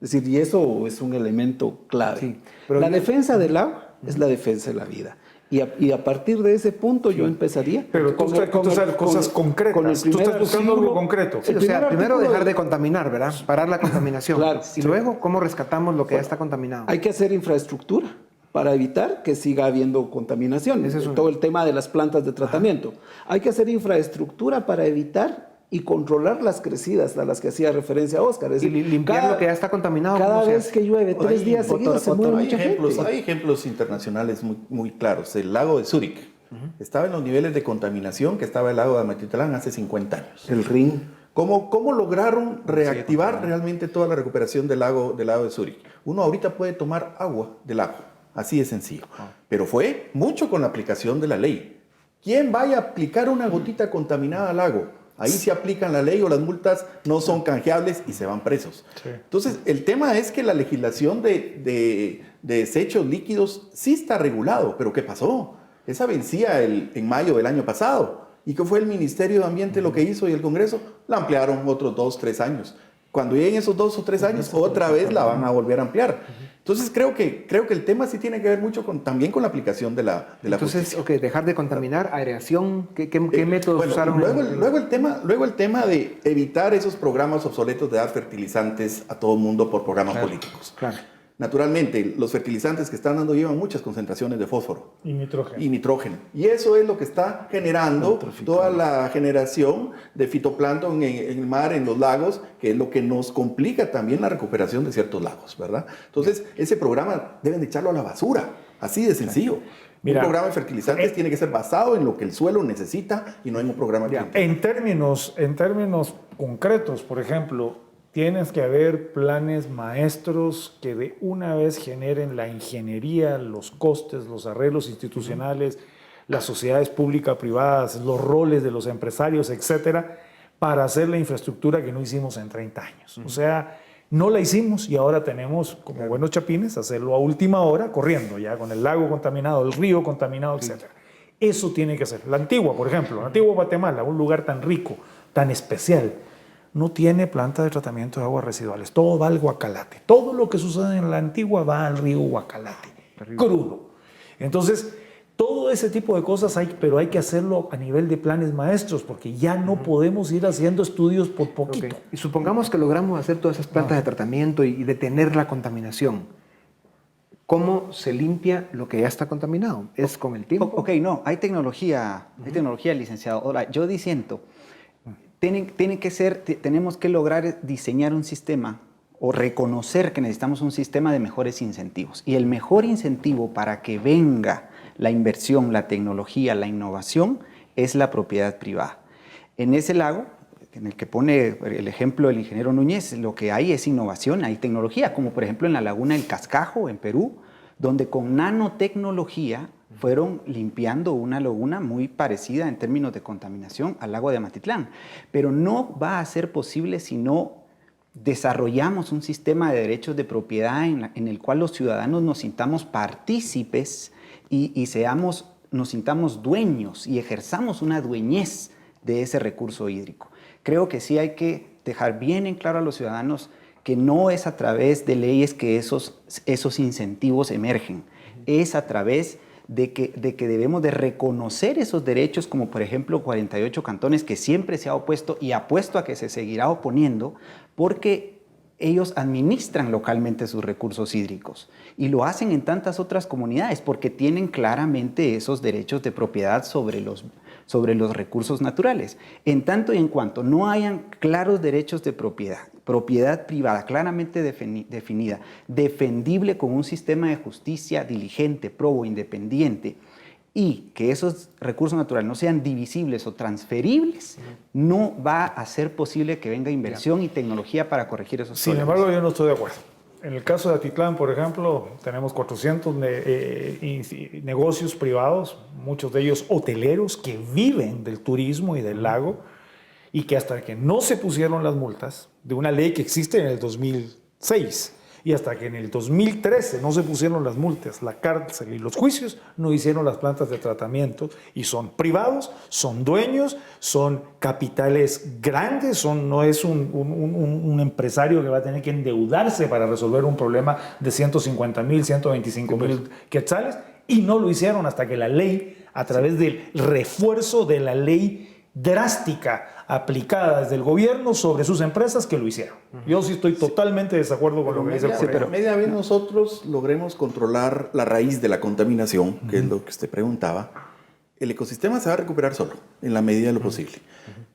Es decir, y eso es un elemento clave. Sí, pero la defensa del agua es la defensa de la vida. Y a partir de ese punto yo empezaría... Pero tú estás cosas concretas. Tú estás buscando algo concreto. Sí, o sea, primero dejar de contaminar, ¿verdad? Parar la contaminación. Claro. Y luego, ¿cómo rescatamos lo que ya está contaminado? Hay que hacer infraestructura para evitar que siga habiendo contaminación. Ese es Todo el tema de las plantas de tratamiento. Hay que hacer infraestructura para evitar y controlar las crecidas a las que hacía referencia Oscar. Es Y decir, limpiar lo que ya está contaminado. Cada ¿cómo se vez hace? que llueve 3 días seguidos se muere Hay mucha ejemplos, gente. hay ejemplos internacionales muy claros. El lago de Zúrich estaba en los niveles de contaminación que estaba el lago de Amatitlán hace 50 años. El Rin. ¿Cómo lograron reactivar realmente toda la recuperación del lago de Zúrich? Uno ahorita puede tomar agua del lago, así de sencillo. Pero fue mucho con la aplicación de la ley. ¿Quién vaya a aplicar una gotita contaminada al lago? Ahí se aplican la ley o las multas no son canjeables y se van presos. Sí. Entonces, el tema es que la legislación de desechos líquidos sí está regulado, pero ¿qué pasó? Esa vencía en mayo del año pasado. ¿Y qué fue el Ministerio de Ambiente lo que hizo y el Congreso? La ampliaron otros 2, 3 años. Cuando lleguen esos 2 o 3 años, otra vez la van a volver a ampliar. Entonces creo que el tema sí tiene que ver mucho también con la aplicación de la Entonces, justicia. dejar de contaminar, aireación, ¿qué métodos Bueno, usaron? luego el tema de evitar esos programas obsoletos de dar fertilizantes a todo el mundo por programas políticos. Claro. Naturalmente, los fertilizantes que están dando llevan muchas concentraciones de fósforo Y nitrógeno. y nitrógeno. Y eso es lo que está generando toda la generación de fitoplancton en el mar, en los lagos, que es lo que nos complica también la recuperación de ciertos lagos, ¿verdad? Entonces, ese programa deben de echarlo a la basura, así de sencillo. Mira, un programa de fertilizantes tiene que ser basado en lo que el suelo necesita y no en un programa de En términos concretos, por ejemplo, tienes que haber planes maestros que de una vez generen la ingeniería, los costes, los arreglos institucionales, las sociedades público-privadas, los roles de los empresarios, etcétera, para hacer la infraestructura que no hicimos en 30 años. O sea, no la hicimos y ahora tenemos, como buenos chapines, hacerlo a última hora, corriendo ya con el lago contaminado, el río contaminado, etcétera. Eso tiene que ser. La Antigua, por ejemplo, la Antigua Guatemala, un lugar tan rico, tan especial, no tiene planta de tratamiento de aguas residuales. Todo va al Guacalate. Todo lo que sucede en la Antigua va al río Guacalate, crudo. Entonces, todo ese tipo de cosas pero hay que hacerlo a nivel de planes maestros, porque ya no podemos ir haciendo estudios por poquito. Okay. Y supongamos que logramos hacer todas esas plantas de tratamiento y detener la contaminación. ¿Cómo se limpia lo que ya está contaminado? ¿Es con el tiempo? Ok, no, hay tecnología, licenciado. Ahora, yo disiento. Tenemos que lograr diseñar un sistema o reconocer que necesitamos un sistema de mejores incentivos. Y el mejor incentivo para que venga la inversión, la tecnología, la innovación, es la propiedad privada. En ese lago, en el que pone el ejemplo el ingeniero Núñez, lo que hay es innovación, hay tecnología, como por ejemplo en la laguna del Cascajo, en Perú, donde con nanotecnología fueron limpiando una laguna muy parecida en términos de contaminación al lago de Amatitlán. Pero no va a ser posible si no desarrollamos un sistema de derechos de propiedad en el cual los ciudadanos nos sintamos partícipes y nos sintamos dueños y ejerzamos una dueñez de ese recurso hídrico. Creo que sí hay que dejar bien en claro a los ciudadanos que no es a través de leyes que esos incentivos emergen, es a través de que debemos de reconocer esos derechos, como por ejemplo 48 cantones, que siempre se ha opuesto y apuesto a que se seguirá oponiendo, porque ellos administran localmente sus recursos hídricos y lo hacen en tantas otras comunidades porque tienen claramente esos derechos de propiedad sobre los recursos naturales. En tanto y en cuanto no hayan claros derechos de propiedad privada claramente definida, defendible con un sistema de justicia diligente, probo, independiente, y que esos recursos naturales no sean divisibles o transferibles, no va a ser posible que venga inversión y tecnología para corregir esos problemas. Sin embargo, yo no estoy de acuerdo. En el caso de Atitlán, por ejemplo, tenemos 400 negocios privados, muchos de ellos hoteleros que viven del turismo y del lago, y que hasta que no se pusieron las multas de una ley que existe en el 2006 y hasta que en el 2013 no se pusieron las multas, la cárcel y los juicios, no hicieron las plantas de tratamiento, y son privados, son dueños, son capitales grandes, no es un empresario que va a tener que endeudarse para resolver un problema de 150,000, 125,000 quetzales, y no lo hicieron hasta que la ley, a través del refuerzo de la ley drástica aplicada desde el gobierno sobre sus empresas, que lo hicieron. Yo sí estoy totalmente de desacuerdo con lo que dice el Sí, pero correo. media vez nosotros logremos controlar la raíz de la contaminación, que es lo que usted preguntaba, el ecosistema se va a recuperar solo, en la medida de lo posible.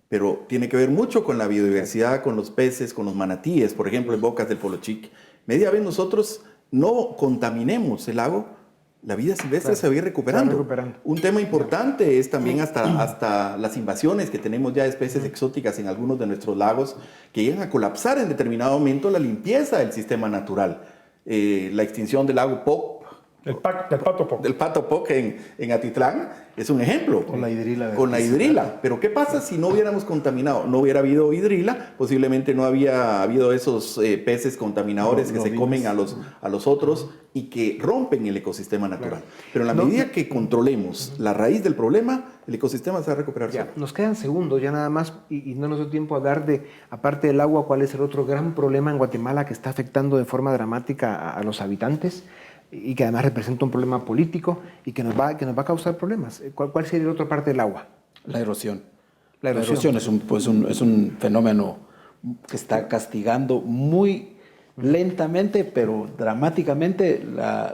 Pero tiene que ver mucho con la biodiversidad, con los peces, con los manatíes, por ejemplo, en Bocas del Polochic. Media vez nosotros no contaminemos el lago, la vida silvestre se va a ir recuperando. Un tema importante es también hasta las invasiones que tenemos ya de especies exóticas en algunos de nuestros lagos, que llegan a colapsar en determinado momento la limpieza del sistema natural. La extinción del lago Poc, Del Pato Poc. del Pato Poc en Atitlán es un ejemplo. Con la hidrila. Con la hidrila. Pero ¿qué pasa si no hubiéramos contaminado? No hubiera habido hidrila, posiblemente no había habido esos peces contaminadores que se comen a los otros y que rompen el ecosistema natural. Pero en la medida que controlemos la raíz del problema, el ecosistema se va a recuperar solo. Nos quedan segundos ya nada más, y no nos dio tiempo a hablar de, aparte del agua, cuál es el otro gran problema en Guatemala que está afectando de forma dramática a los habitantes, y que además representa un problema político y que nos va a causar problemas. ¿Cuál sería la otra parte del agua? La erosión. La erosión es un fenómeno que está castigando muy lentamente, pero dramáticamente.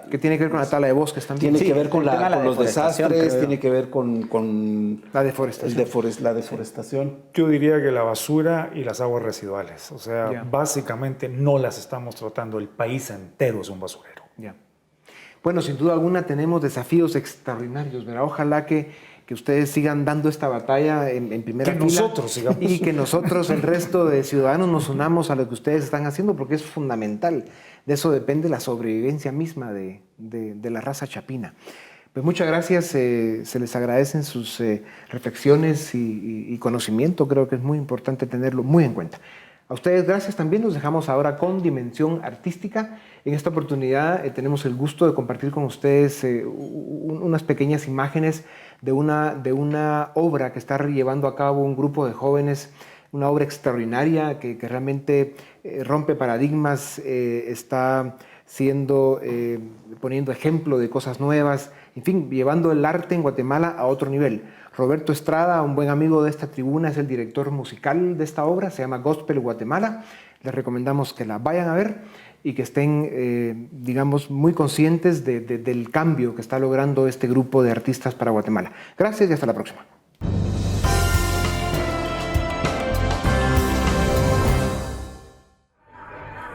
Que tiene que ver con la tala de bosques también. Tiene que ver con el tema de la los deforestación, desastres, creo yo. tiene que ver con La deforestación. la deforestación. Yo diría que la basura y las aguas residuales. O sea, Ya. básicamente no las estamos tratando. El país entero es un basurero. Ya. Bueno, sin duda alguna tenemos desafíos extraordinarios, ¿verdad? Ojalá que ustedes sigan dando esta batalla en primera Que fila. nosotros sigamos. Y que nosotros, el resto de ciudadanos, nos unamos a lo que ustedes están haciendo, porque es fundamental. De eso depende la sobrevivencia misma de la raza chapina. Pues muchas gracias, se les agradecen sus reflexiones y conocimiento. Creo que es muy importante tenerlo muy en cuenta. A ustedes gracias también, nos dejamos ahora con Dimensión Artística. En esta oportunidad tenemos el gusto de compartir con ustedes unas pequeñas imágenes de una obra que está llevando a cabo un grupo de jóvenes, una obra extraordinaria que realmente rompe paradigmas, está poniendo ejemplo de cosas nuevas, en fin, llevando el arte en Guatemala a otro nivel. Roberto Estrada, un buen amigo de esta tribuna, es el director musical de esta obra, se llama Gospel Guatemala. Les recomendamos que la vayan a ver y que estén, digamos, muy conscientes del cambio que está logrando este grupo de artistas para Guatemala. Gracias y hasta la próxima.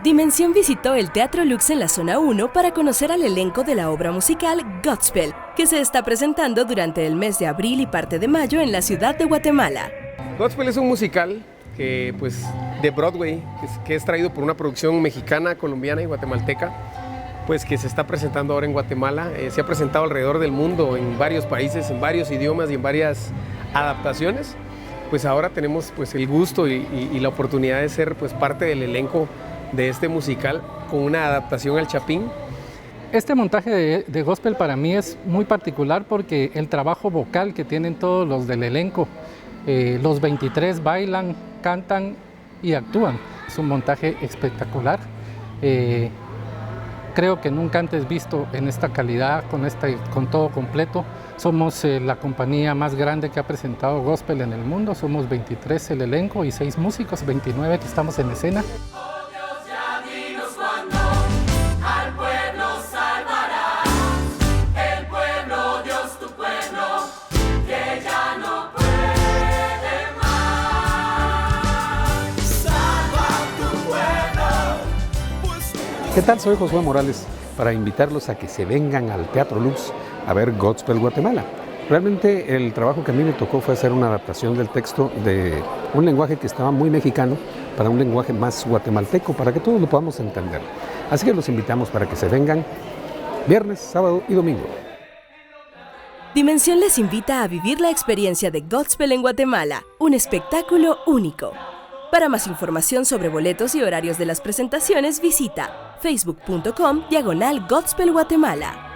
Dimensión visitó el Teatro Lux en la Zona 1 para conocer al elenco de la obra musical Godspell, que se está presentando durante el mes de abril y parte de mayo en la ciudad de Guatemala. Godspell es un musical que, pues, de Broadway, que es traído por una producción mexicana, colombiana y guatemalteca, pues que se está presentando ahora en Guatemala. Se ha presentado alrededor del mundo, en varios países, en varios idiomas y en varias adaptaciones. Pues ahora tenemos pues, el gusto y la oportunidad de ser pues, parte del elenco de este musical con una adaptación al Chapín. Este montaje de gospel para mí es muy particular porque el trabajo vocal que tienen todos los del elenco, los 23 bailan, cantan y actúan. Es un montaje espectacular. Creo que nunca antes visto en esta calidad, con todo completo. Somos la compañía más grande que ha presentado gospel en el mundo. Somos 23 el elenco y 6 músicos, 29 que estamos en escena. ¿Qué tal? Soy Josué Morales para invitarlos a que se vengan al Teatro Lux a ver Godspell Guatemala. Realmente el trabajo que a mí me tocó fue hacer una adaptación del texto de un lenguaje que estaba muy mexicano para un lenguaje más guatemalteco, para que todos lo podamos entender. Así que los invitamos para que se vengan viernes, sábado y domingo. Dimensión les invita a vivir la experiencia de Godspell en Guatemala, un espectáculo único. Para más información sobre boletos y horarios de las presentaciones, visita facebook.com/Godspell Guatemala.